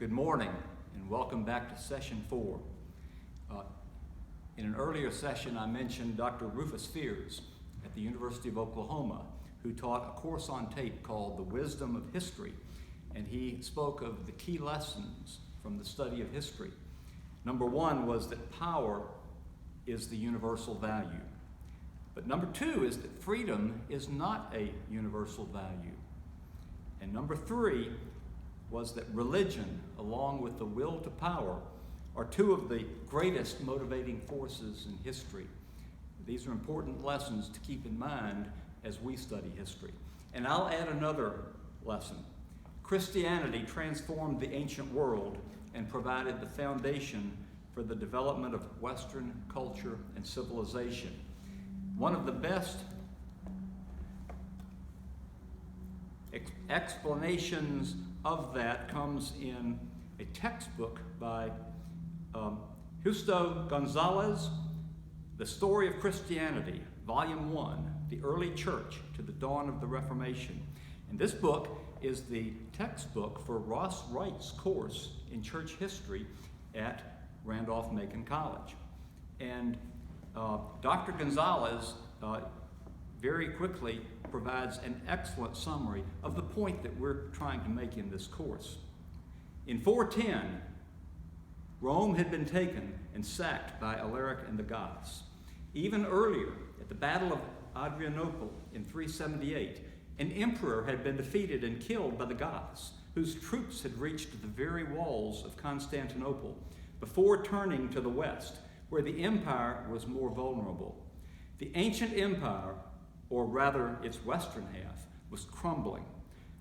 Good morning and welcome back to session 4. In an earlier session I mentioned Dr. Rufus Fears at the University of Oklahoma, who taught a course on tape called The Wisdom of History, and he spoke of the key lessons from the study of history. Number 1 was that power is the universal value. But number 2 is that freedom is not a universal value. And number 3 was that religion, along with the will to power, are 2 of the greatest motivating forces in history. These are important lessons to keep in mind as we study history. And I'll add another lesson. Christianity transformed the ancient world and provided the foundation for the development of Western culture and civilization. One of the best explanations of that comes in a textbook by Justo Gonzalez, The Story of Christianity, Volume 1, The Early Church to the Dawn of the Reformation. And this book is the textbook for Ross Wright's course in church history at Randolph-Macon College. And Dr. Gonzalez very quickly provides an excellent summary of the point that we're trying to make in this course. In 410, Rome had been taken and sacked by Alaric and the Goths. Even earlier, at the Battle of Adrianople in 378, an emperor had been defeated and killed by the Goths, whose troops had reached the very walls of Constantinople before turning to the west, where the empire was more vulnerable. The ancient empire, or rather its western half, was crumbling.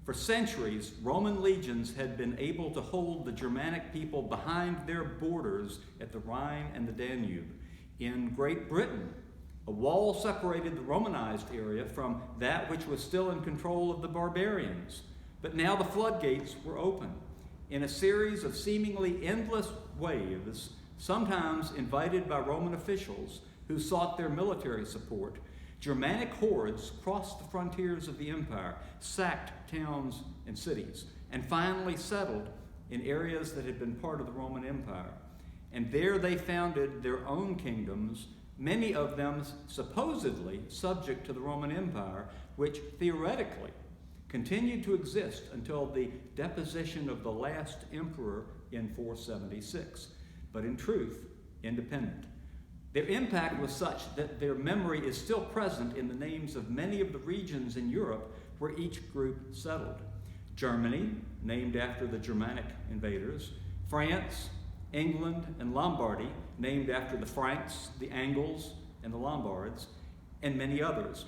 For centuries, Roman legions had been able to hold the Germanic people behind their borders at the Rhine and the Danube. In Great Britain, a wall separated the Romanized area from that which was still in control of the barbarians. But now the floodgates were open. In a series of seemingly endless waves, sometimes invited by Roman officials who sought their military support, Germanic hordes crossed the frontiers of the empire, sacked towns and cities, and finally settled in areas that had been part of the Roman Empire. And there they founded their own kingdoms, many of them supposedly subject to the Roman Empire, which theoretically continued to exist until the deposition of the last emperor in 476, but in truth, independent. Their impact was such that their memory is still present in the names of many of the regions in Europe where each group settled. Germany, named after the Germanic invaders, France, England, and Lombardy, named after the Franks, the Angles, and the Lombards, and many others.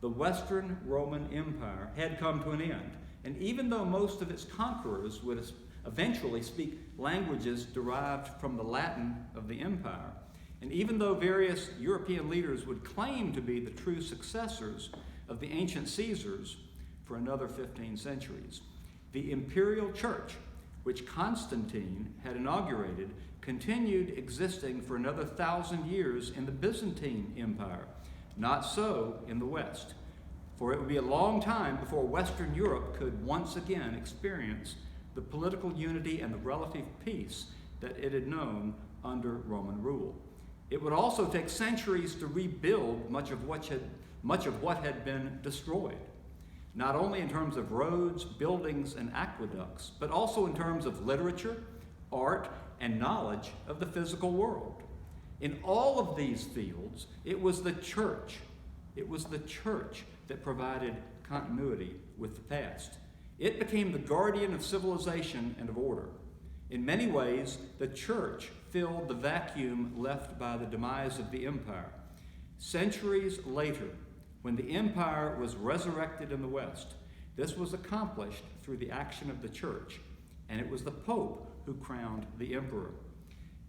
The Western Roman Empire had come to an end, and even though most of its conquerors would eventually speak languages derived from the Latin of the empire, and even though various European leaders would claim to be the true successors of the ancient Caesars for another 15 centuries, the imperial church, which Constantine had inaugurated, continued existing for another 1,000 years in the Byzantine Empire. Not so in the West, for it would be a long time before Western Europe could once again experience the political unity and the relative peace that it had known under Roman rule. It would also take centuries to rebuild much of what had been destroyed, not only in terms of roads, buildings, and aqueducts, but also in terms of literature, art, and knowledge of the physical world. In all of these fields, it was the church that provided continuity with the past. It became the guardian of civilization and of order. In many ways, the church filled the vacuum left by the demise of the empire. Centuries later, when the empire was resurrected in the West, this was accomplished through the action of the church, and it was the Pope who crowned the emperor.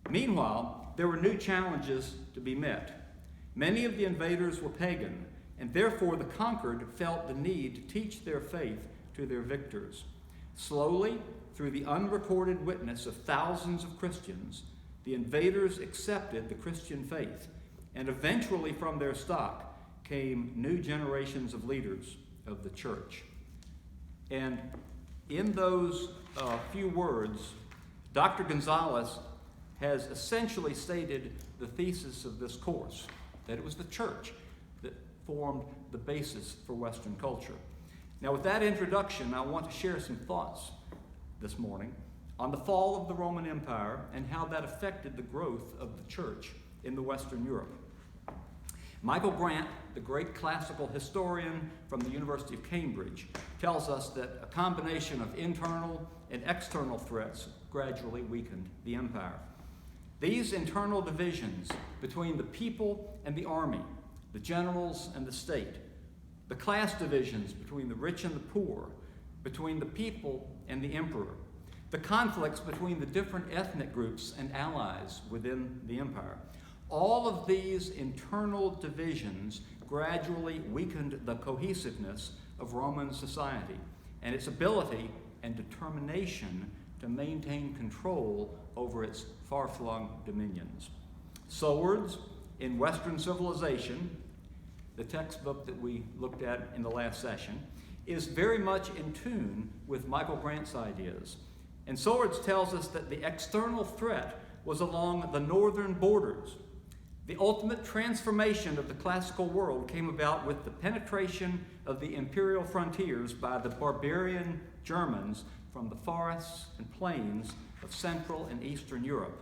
Meanwhile, there were new challenges to be met. Many of the invaders were pagan, and therefore the conquered felt the need to teach their faith to their victors. Slowly, through the unrecorded witness of thousands of Christians, the invaders accepted the Christian faith, and eventually from their stock came new generations of leaders of the church. And in those few words, Dr. Gonzalez has essentially stated the thesis of this course, that it was the church that formed the basis for Western culture. Now, with that introduction, I want to share some thoughts this morning on the fall of the Roman Empire and how that affected the growth of the church in the Western Europe. Michael Grant, the great classical historian from the University of Cambridge, tells us that a combination of internal and external threats gradually weakened the empire. These internal divisions between the people and the army, the generals and the state, the class divisions between the rich and the poor, between the people and the emperor, the conflicts between the different ethnic groups and allies within the empire. All of these internal divisions gradually weakened the cohesiveness of Roman society and its ability and determination to maintain control over its far-flung dominions. Swords in Western civilization, the textbook that we looked at in the last session, is very much in tune with Michael Grant's ideas. And Swords tells us that the external threat was along the northern borders. The ultimate transformation of the classical world came about with the penetration of the imperial frontiers by the barbarian Germans from the forests and plains of Central and Eastern Europe.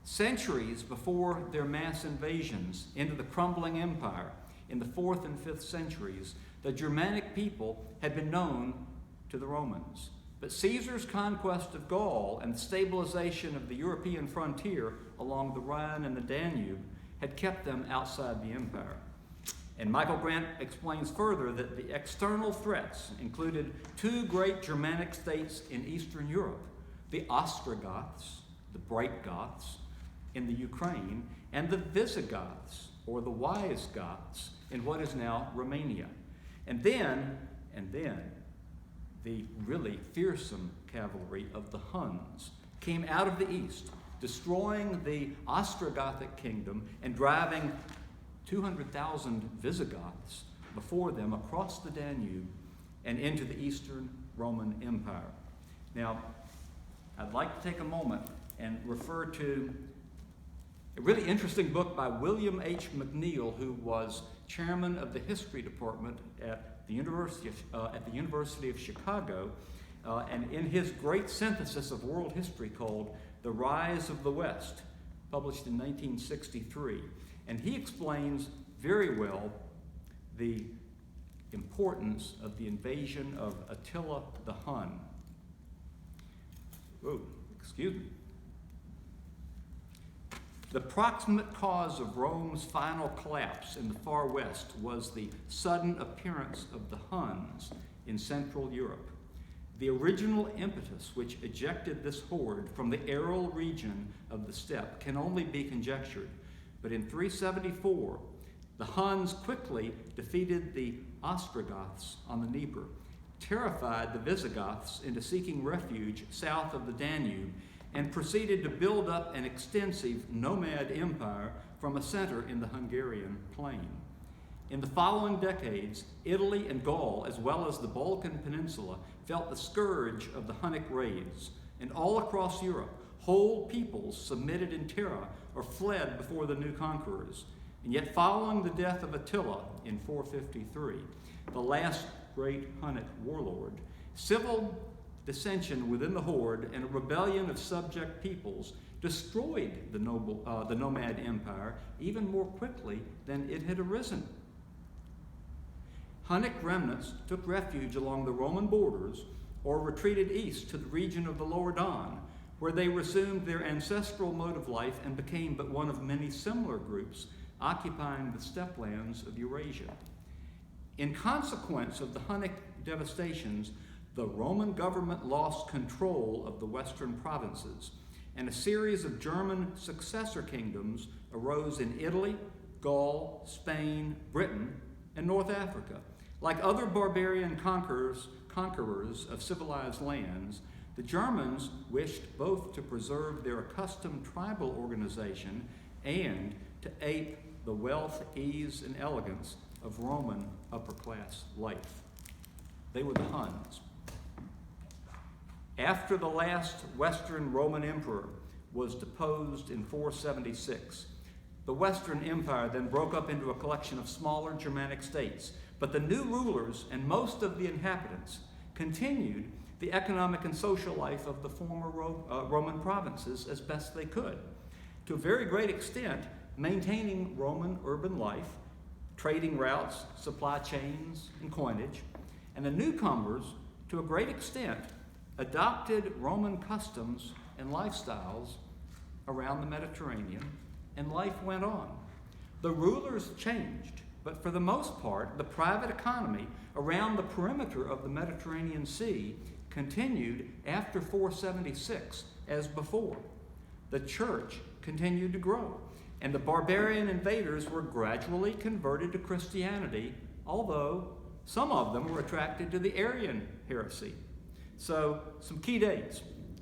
Centuries before their mass invasions into the crumbling empire in the 4th and 5th centuries, the Germanic people had been known to the Romans. But Caesar's conquest of Gaul and the stabilization of the European frontier along the Rhine and the Danube had kept them outside the empire. And Michael Grant explains further that the external threats included two great Germanic states in Eastern Europe, the Ostrogoths, the Bright Goths, in the Ukraine, and the Visigoths, or the Wise Goths, in what is now Romania. And then, the really fearsome cavalry of the Huns came out of the east, destroying the Ostrogothic kingdom and driving 200,000 Visigoths before them across the Danube and into the Eastern Roman Empire. Now, I'd like to take a moment and refer to a really interesting book by William H. McNeill, who was chairman of the history department at the University of Chicago, and in his great synthesis of world history called The Rise of the West, published in 1963. And he explains very well the importance of the invasion of Attila the Hun. Oh, excuse me. The proximate cause of Rome's final collapse in the far west was the sudden appearance of the Huns in Central Europe. The original impetus which ejected this horde from the Aral region of the steppe can only be conjectured, but in 374, the Huns quickly defeated the Ostrogoths on the Dnieper, terrified the Visigoths into seeking refuge south of the Danube, and proceeded to build up an extensive nomad empire from a center in the Hungarian plain. In the following decades, Italy and Gaul, as well as the Balkan Peninsula, felt the scourge of the Hunnic raids, and all across Europe, whole peoples submitted in terror or fled before the new conquerors. And yet, following the death of Attila in 453, the last great Hunnic warlord, civil dissension within the horde and a rebellion of subject peoples destroyed the nomad empire even more quickly than it had arisen. Hunnic remnants took refuge along the Roman borders or retreated east to the region of the Lower Don, where they resumed their ancestral mode of life and became but one of many similar groups occupying the steppe lands of Eurasia. In consequence of the Hunnic devastations, the Roman government lost control of the western provinces, and a series of German successor kingdoms arose in Italy, Gaul, Spain, Britain, and North Africa. Like other barbarian conquerors of civilized lands, the Germans wished both to preserve their accustomed tribal organization and to ape the wealth, ease, and elegance of Roman upper-class life. They were the Huns. after the last Western Roman emperor was deposed in 476, the Western Empire then broke up into a collection of smaller Germanic states. But the new rulers and most of the inhabitants continued the economic and social life of the former Roman provinces as best they could, to a very great extent maintaining Roman urban life, trading routes, supply chains, and coinage. And the newcomers, to a great extent, adopted Roman customs and lifestyles around the Mediterranean, and life went on. The rulers changed, but for the most part, the private economy around the perimeter of the Mediterranean Sea continued after 476 as before. The church continued to grow, and the barbarian invaders were gradually converted to Christianity, although some of them were attracted to the Arian heresy. So, some key dates.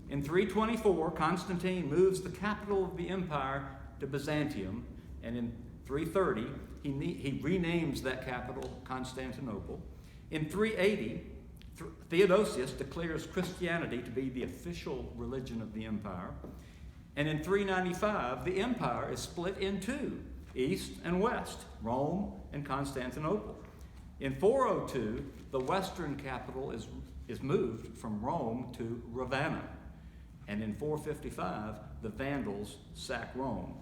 In 324, Constantine moves the capital of the empire to Byzantium, and in 330, he renames that capital Constantinople. In 380, Theodosius declares Christianity to be the official religion of the empire. And in 395, the empire is split in two, east and west, Rome and Constantinople. In 402, the western capital is moved from Rome to Ravenna. And in 455, the Vandals sack Rome.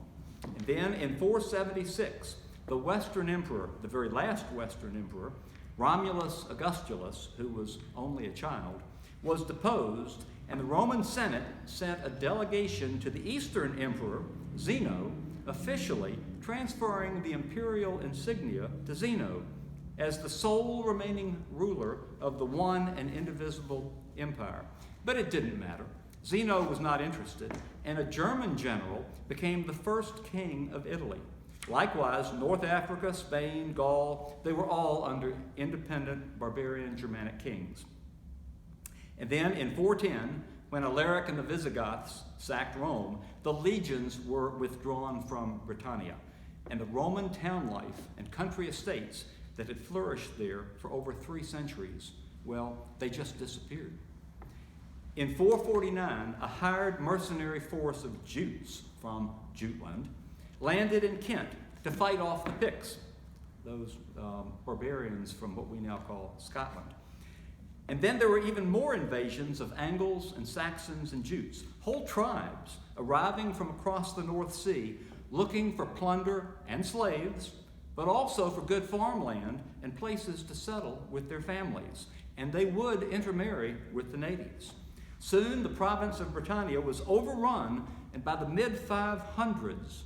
And then in 476, the Western Emperor, the very last Western Emperor, Romulus Augustulus, who was only a child, was deposed, and the Roman Senate sent a delegation to the Eastern Emperor, Zeno, officially transferring the imperial insignia to Zeno as the sole remaining ruler of the one and indivisible empire. But it didn't matter. Zeno was not interested, and a German general became the first king of Italy. Likewise, North Africa, Spain, Gaul, they were all under independent barbarian Germanic kings. And then in 410, when Alaric and the Visigoths sacked Rome, the legions were withdrawn from Britannia, and the Roman town life and country estates that had flourished there for over 3 centuries, well, they just disappeared. In 449, a hired mercenary force of Jutes from Jutland landed in Kent to fight off the Picts, those barbarians from what we now call Scotland. And then there were even more invasions of Angles and Saxons and Jutes, whole tribes arriving from across the North Sea looking for plunder and slaves, but also for good farmland and places to settle with their families. And they would intermarry with the natives. Soon the province of Britannia was overrun, and by the mid-500s,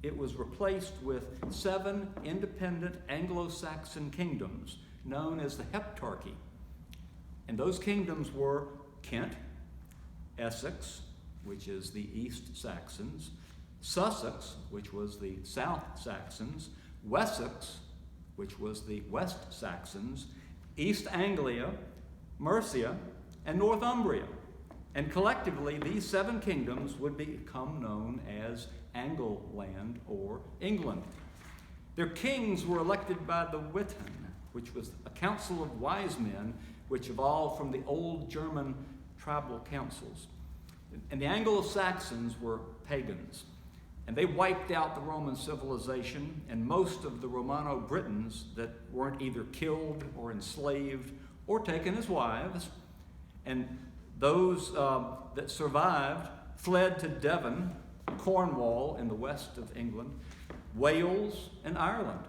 it was replaced with 7 independent Anglo-Saxon kingdoms known as the Heptarchy. And those kingdoms were Kent, Essex, which is the East Saxons, Sussex, which was the South Saxons, Wessex, which was the West Saxons, East Anglia, Mercia, and Northumbria. And collectively, these 7 kingdoms would become known as Angleland or England. Their kings were elected by the Witan, which was a council of wise men which evolved from the old German tribal councils. And the Anglo-Saxons were pagans, and they wiped out the Roman civilization, and most of the Romano-Britons that weren't either killed or enslaved or taken as wives. And those that survived fled to Devon, Cornwall in the west of England, Wales, and Ireland.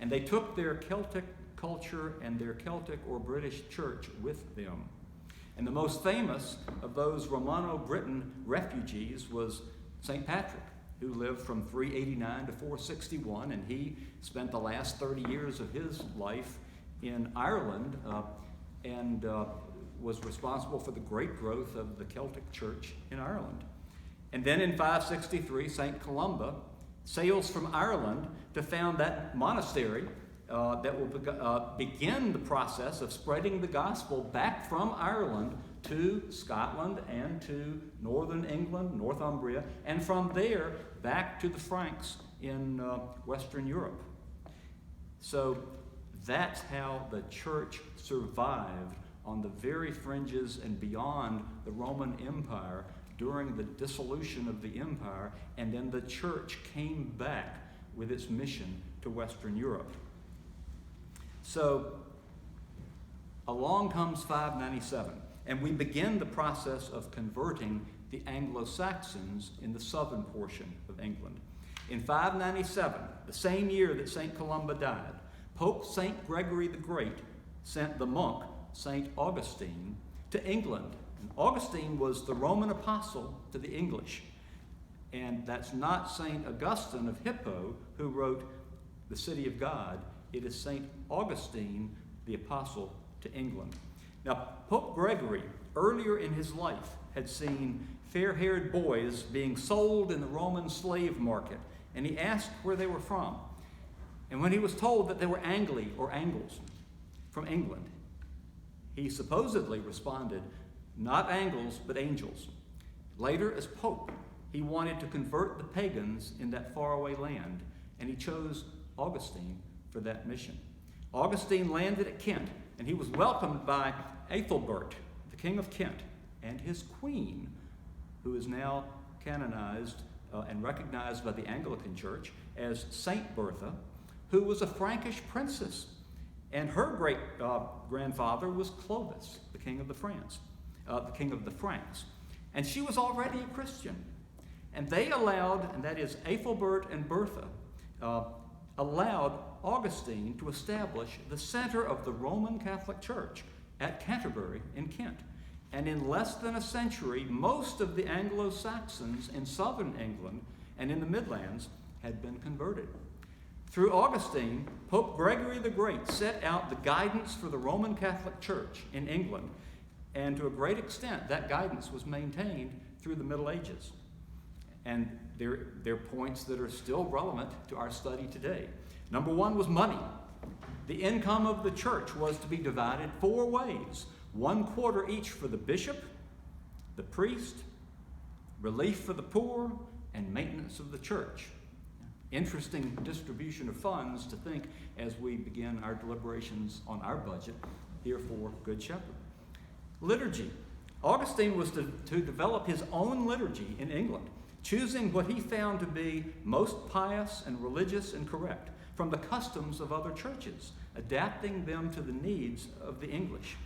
And they took their Celtic culture and their Celtic or British church with them. And the most famous of those Romano-Briton refugees was St. Patrick, who lived from 389 to 461, and he spent the last 30 years of his life in Ireland and was responsible for the great growth of the Celtic church in Ireland. And then in 563, St. Columba sails from Ireland to found that monastery that will begin the process of spreading the gospel back from Ireland to Scotland and to northern England, Northumbria, and from there back to the Franks in Western Europe. So that's how the church survived on the very fringes and beyond the Roman Empire during the dissolution of the empire, and then the church came back with its mission to Western Europe. So along comes 597, and we begin the process of converting the Anglo-Saxons in the southern portion of England. In 597, the same year that St. Columba died, Pope St. Gregory the Great sent the monk St. Augustine to England. And Augustine was the Roman apostle to the English. And that's not St. Augustine of Hippo who wrote The City of God. It is St. Augustine, the apostle to England. Now, Pope Gregory, earlier in his life, had seen fair-haired boys being sold in the Roman slave market, and he asked where they were from. And when he was told that they were Angli or Angles from England, he supposedly responded, not Angles, but angels. Later, as Pope, he wanted to convert the pagans in that faraway land, and he chose Augustine for that mission. Augustine landed at Kent, and he was welcomed by Ethelbert, the king of Kent, and his queen, who is now canonized and recognized by the Anglican Church as Saint Bertha, who was a Frankish princess. And her great grandfather was Clovis, the king of the Franks. And she was already a Christian. And they allowed, and that is Ethelbert and Bertha, allowed Augustine to establish the center of the Roman Catholic Church at Canterbury in Kent. And in less than a century, most of the Anglo-Saxons in southern England and in the Midlands had been converted. Through Augustine, Pope Gregory the Great set out the guidance for the Roman Catholic Church in England, and to a great extent, that guidance was maintained through the Middle Ages. And they're points that are still relevant to our study today. Number one was money. The income of the church was to be divided 4 ways: 1/4 each for the bishop, the priest, relief for the poor, and maintenance of the church. Interesting distribution of funds to think as we begin our deliberations on our budget here for Good Shepherd. Liturgy. Augustine was to develop his own liturgy in England, choosing what he found to be most pious and religious and correct from the customs of other churches, adapting them to the needs of the English.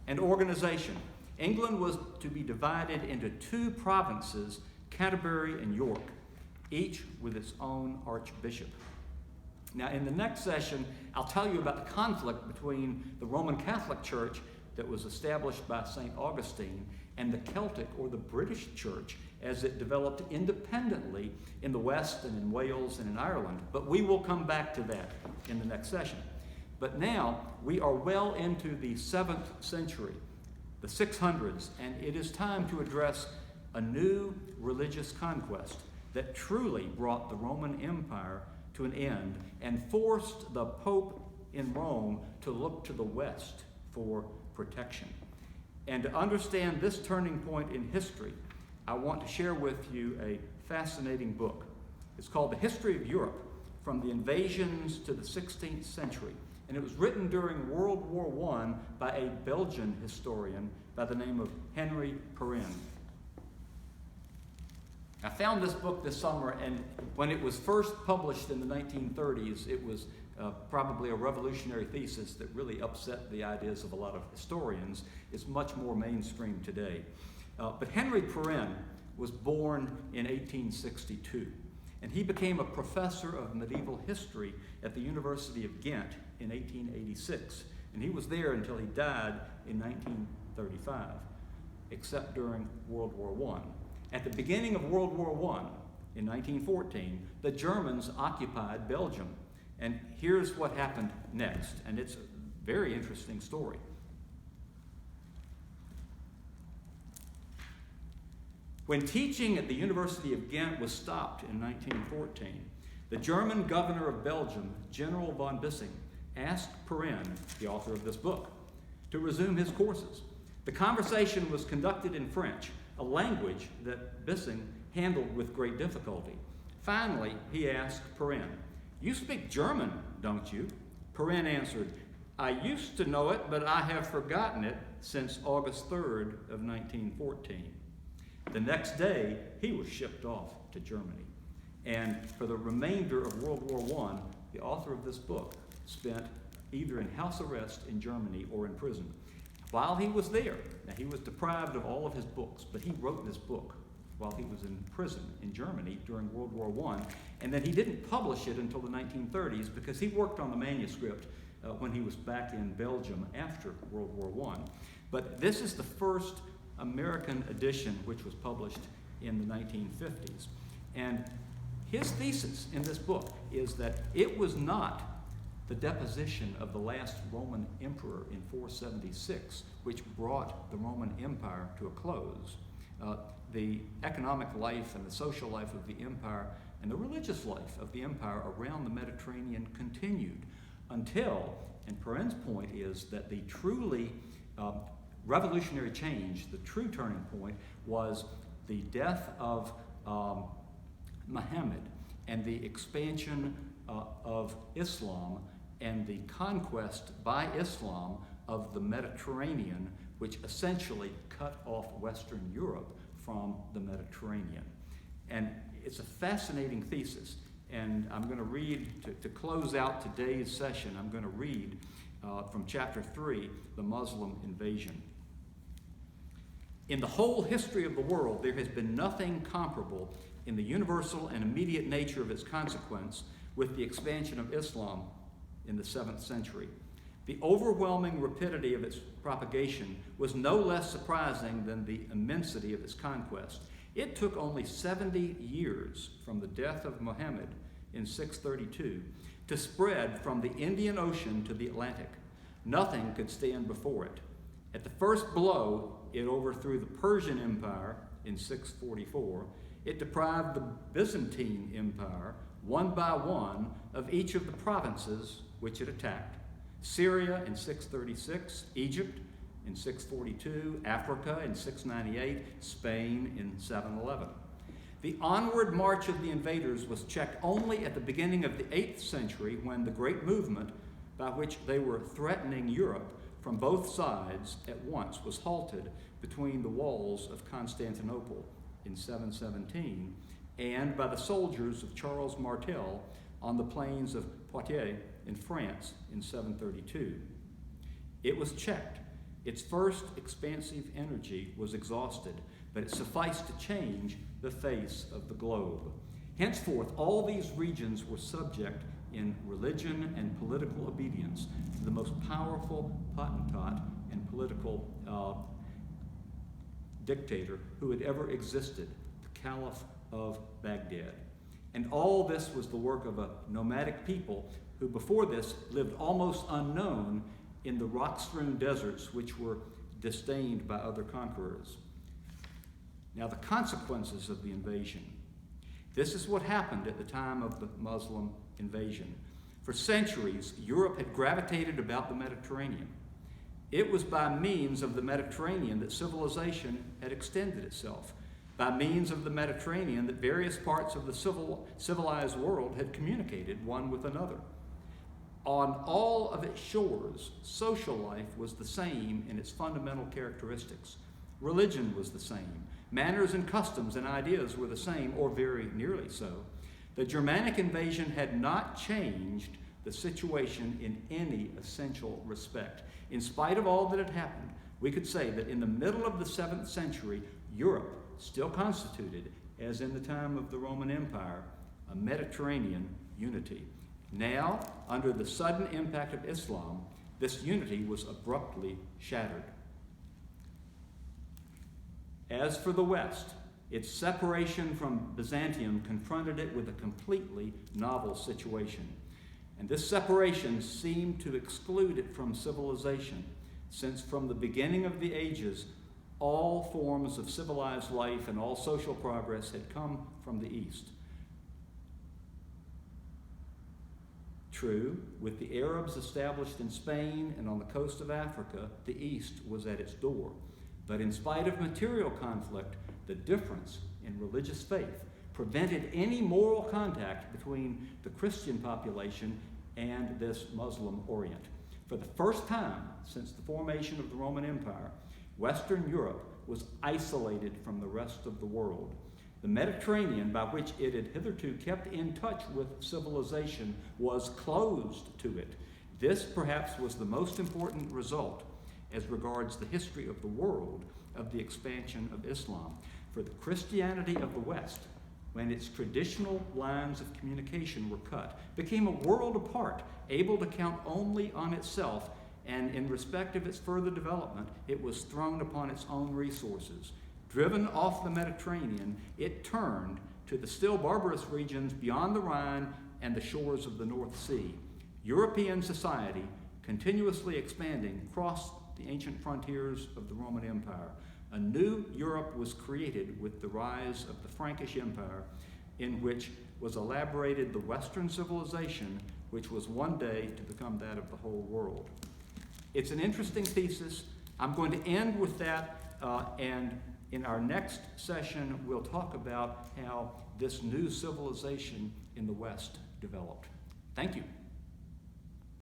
And organization. England was to be divided into 2 provinces, Canterbury and York, each with its own archbishop. Now, in the next session, I'll tell you about the conflict between the Roman Catholic Church that was established by St. Augustine and the Celtic or the British Church as it developed independently in the West and in Wales and in Ireland. But we will come back to that in the next session. But now we are well into the 7th century, the 600s, and it is time to address a new religious conquest that truly brought the Roman Empire to an end and forced the Pope in Rome to look to the West for protection. And to understand this turning point in history, I want to share with you a fascinating book. It's called The History of Europe, From the Invasions to the 16th Century. And it was written during World War I by a Belgian historian by the name of Henry Perrin. I found this book this summer, and when it was first published in the 1930s, it was probably a revolutionary thesis that really upset the ideas of a lot of historians. It's much more mainstream today. But Henry Perrin was born in 1862, and he became a professor of medieval history at the University of Ghent in 1886. And he was there until he died in 1935, except during World War I. At the beginning of World War I, in 1914, the Germans occupied Belgium. And here's what happened next, and it's a very interesting story. When teaching at the University of Ghent was stopped in 1914, the German governor of Belgium, General von Bissing, asked Perrin, the author of this book, to resume his courses. The conversation was conducted in French, a language that Bissing handled with great difficulty. Finally, he asked Perrin, "You speak German, don't you?" Perrin answered, I used to know it, but I have forgotten it since August 3rd of 1914. The next day, he was shipped off to Germany. And for the remainder of World War I, the author of this book spent either in house arrest in Germany or in prison. While he was there, now he was deprived of all of his books, but he wrote this book while he was in prison in Germany during World War I, and then he didn't publish it until the 1930s because he worked on the manuscript when he was back in Belgium after World War I. But this is the first American edition which was published in the 1950s. And his thesis in this book is that it was not the deposition of the last Roman emperor in 476, which brought the Roman Empire to a close. The economic life and the social life of the empire and the religious life of the empire around the Mediterranean continued until, and Perrin's point is that the truly revolutionary change, the true turning point, was the death of Muhammad and the expansion of Islam and the conquest by Islam of the Mediterranean, which essentially cut off Western Europe from the Mediterranean. And it's a fascinating thesis. And I'm going to read, to close out today's session, I'm going to read from chapter 3, The Muslim Invasion. In the whole history of the world, there has been nothing comparable in the universal and immediate nature of its consequence with the expansion of Islam in the 7th century. The overwhelming rapidity of its propagation was no less surprising than the immensity of its conquest. It took only 70 years from the death of Muhammad in 632 to spread from the Indian Ocean to the Atlantic. Nothing could stand before it. At the first blow, it overthrew the Persian Empire in 644. It deprived the Byzantine Empire, one by one, of each of the provinces which it attacked. Syria in 636, Egypt in 642, Africa in 698, Spain in 711. The onward march of the invaders was checked only at the beginning of the 8th century when the great movement by which they were threatening Europe from both sides at once was halted between the walls of Constantinople in 717 and by the soldiers of Charles Martel on the plains of Poitiers in France in 732. It was checked. Its first expansive energy was exhausted, but it sufficed to change the face of the globe. Henceforth, all these regions were subject in religion and political obedience to the most powerful potentate and political dictator who had ever existed, the Caliph of Baghdad. And all this was the work of a nomadic people who before this lived almost unknown in the rock-strewn deserts which were disdained by other conquerors. Now, the consequences of the invasion. This is what happened at the time of the Muslim invasion. For centuries, Europe had gravitated about the Mediterranean. It was by means of the Mediterranean that civilization had extended itself. By means of the Mediterranean that various parts of the civilized world had communicated one with another. On all of its shores, social life was the same in its fundamental characteristics. Religion was the same. Manners and customs and ideas were the same, or very nearly so. The Germanic invasion had not changed the situation in any essential respect. In spite of all that had happened, we could say that in the middle of the 7th century, Europe still constituted, as in the time of the Roman Empire, a Mediterranean unity. Now, under the sudden impact of Islam, this unity was abruptly shattered. As for the West, its separation from Byzantium confronted it with a completely novel situation. And this separation seemed to exclude it from civilization, since from the beginning of the ages, all forms of civilized life and all social progress had come from the East. True, with the Arabs established in Spain and on the coast of Africa, the East was at its door. But in spite of material conflict, the difference in religious faith prevented any moral contact between the Christian population and this Muslim Orient. For the first time since the formation of the Roman Empire, Western Europe was isolated from the rest of the world. The Mediterranean, by which it had hitherto kept in touch with civilization, was closed to it. This perhaps was the most important result as regards the history of the world of the expansion of Islam. For the Christianity of the West, when its traditional lines of communication were cut, became a world apart, able to count only on itself, and in respect of its further development, it was thrown upon its own resources. Driven off the Mediterranean, it turned to the still barbarous regions beyond the Rhine and the shores of the North Sea. European society, continuously expanding, crossed the ancient frontiers of the Roman Empire. A new Europe was created with the rise of the Frankish Empire, in which was elaborated the Western civilization, which was one day to become that of the whole world. It's an interesting thesis. I'm going to end with that, and in our next session, we'll talk about how this new civilization in the West developed. Thank you.